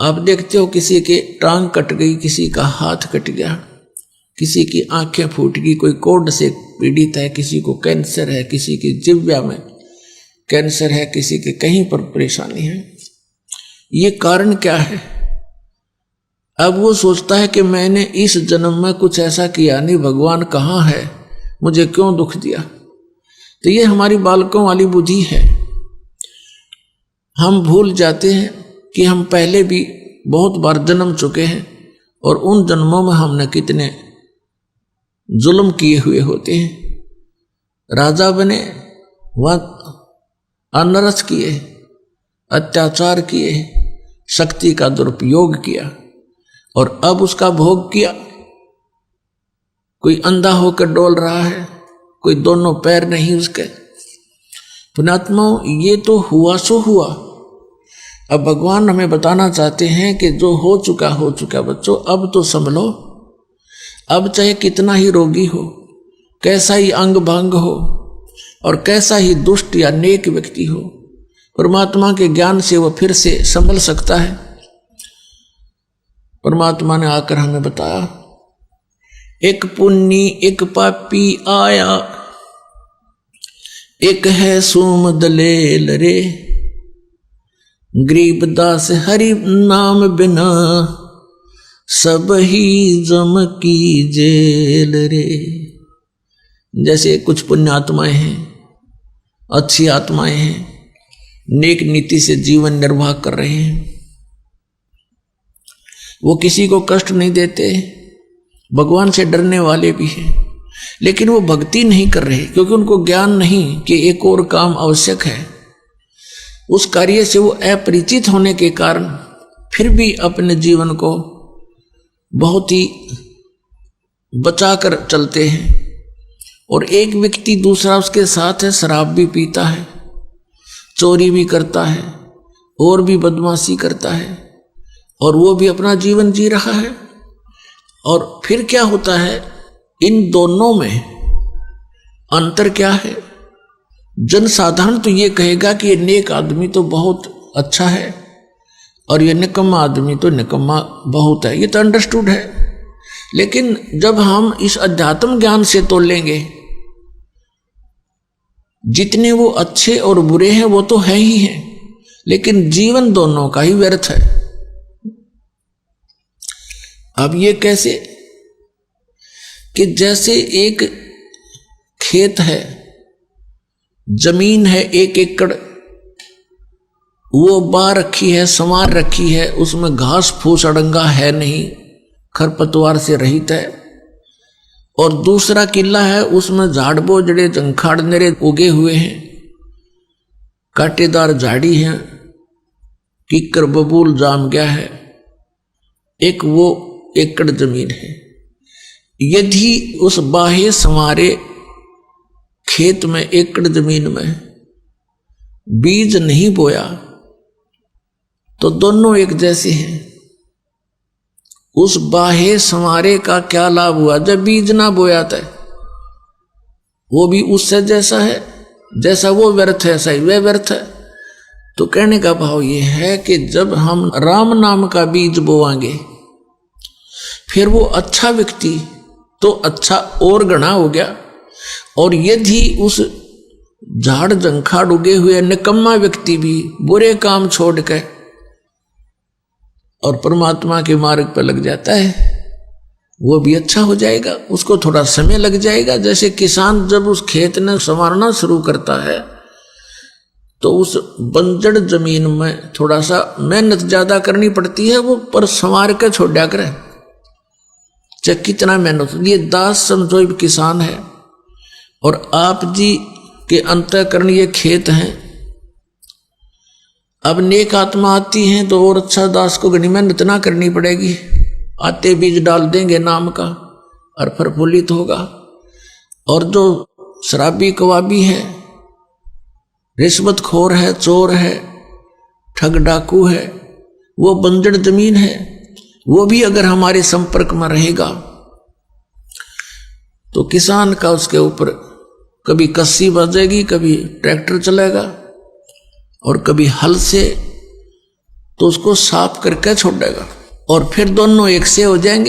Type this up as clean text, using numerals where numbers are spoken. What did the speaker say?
आप देखते हो किसी के टांग कट गई, किसी का हाथ कट गया, किसी की आंखें फूट गई, कोई कोढ़ से पीड़ित है, किसी को कैंसर है, किसी की जिह्वा में कैंसर है, किसी के कहीं पर परेशानी है। ये कारण क्या है? अब वो सोचता है कि मैंने इस जन्म में कुछ ऐसा किया नहीं, भगवान कहाँ है, मुझे क्यों दुख दिया। तो ये हमारी बालकों वाली बुद्धि है। हम भूल जाते हैं कि हम पहले भी बहुत बार जन्म चुके हैं और उन जन्मों में हमने कितने जुल्म किए हुए होते हैं। राजा बने, वह अनरस किए, अत्याचार किए, शक्ति का दुरुपयोग किया और अब उसका भोग किया। कोई अंधा होकर डोल रहा है, कोई दोनों पैर नहीं उसके। पुण्यात्माओं, ये तो हुआ सो हुआ। अब भगवान हमें बताना चाहते हैं कि जो हो चुका बच्चों, अब तो संभलो। अब चाहे कितना ही रोगी हो, कैसा ही अंग भंग हो और कैसा ही दुष्ट या नेक व्यक्ति हो, परमात्मा के ज्ञान से वह फिर से संभल सकता है। परमात्मा ने आकर हमें बताया, एक पुण्य एक पापी आया, एक है सूम दलेल रे, गरीबदास हरि नाम बिना सब ही जम की जेल रे। जैसे कुछ पुण्य आत्माएं हैं, अच्छी आत्माएं हैं, नेक नीति से जीवन निर्वाह कर रहे हैं, वो किसी को कष्ट नहीं देते, भगवान से डरने वाले भी हैं, लेकिन वो भक्ति नहीं कर रहे क्योंकि उनको ज्ञान नहीं कि एक और काम आवश्यक है। उस कार्य से वो अपरिचित होने के कारण फिर भी अपने जीवन को बहुत ही बचाकर चलते हैं। और एक व्यक्ति दूसरा उसके साथ है, शराब भी पीता है, चोरी भी करता है और भी बदमाशी करता है और वो भी अपना जीवन जी रहा है। और फिर क्या होता है, इन दोनों में अंतर क्या है? जनसाधारण तो ये कहेगा कि ये नेक आदमी तो बहुत अच्छा है और ये निकम्मा आदमी तो निकम्मा बहुत है, ये तो अंडरस्टूड है। लेकिन जब हम इस अध्यात्म ज्ञान से तोलेंगे, जितने वो अच्छे और बुरे हैं वो तो है ही हैं, लेकिन जीवन दोनों का ही व्यर्थ है। अब ये कैसे कि जैसे एक खेत है, जमीन है 1 एकड़, वो बा रखी है, संवार रखी है, उसमें घास फूस अड़ंगा है नहीं, खरपतवार से रहित है। और दूसरा किला है, उसमें झाड़ बोझड़े जंखाड़ नेरे उगे हुए हैं, कांटेदार झाड़ी है, किक्कर बबूल जाम गया है। एक वो एकड़ जमीन है। यदि उस बाहे संवारे खेत में, एकड़ जमीन में बीज नहीं बोया तो दोनों एक जैसे हैं। उस बाहे संवारे का क्या लाभ हुआ जब बीज ना बोया था? वो भी उससे जैसा है, जैसा वो व्यर्थ है, ऐसा ही वह व्यर्थ है। तो कहने का भाव ये है कि जब हम राम नाम का बीज बोवांगे, फिर वो अच्छा व्यक्ति तो अच्छा और गणा हो गया। और यदि उस झाड़ जंखाड़ उगे हुए निकम्मा व्यक्ति भी बुरे काम छोड़ के और परमात्मा के मार्ग पर लग जाता है, वो भी अच्छा हो जाएगा। उसको थोड़ा समय लग जाएगा। जैसे किसान जब उस खेत ने संवारना शुरू करता है तो उस बंजर जमीन में थोड़ा सा मेहनत ज्यादा करनी पड़ती है, वो पर संवार के छोड़ दिया करे, चाहे कितना मेहनत। ये दास समझो किसान है और आप जी के अंतःकरण ये खेत हैं। अब नेक आत्मा आती है तो और अच्छा दास को घनी मेहनत ना करनी पड़ेगी, आते बीज डाल देंगे नाम का और प्रफुल्लित होगा। और जो शराबी कवाबी है, रिश्वतखोर है, चोर है, ठग डाकू है, वो बंजर जमीन है, वो भी अगर हमारे संपर्क में रहेगा तो किसान का उसके ऊपर कभी कस्सी बजेगी, कभी ट्रैक्टर चलेगा और कभी हल से तो उसको साफ करके छोड़ेगा और फिर दोनों एक से हो जाएंगे।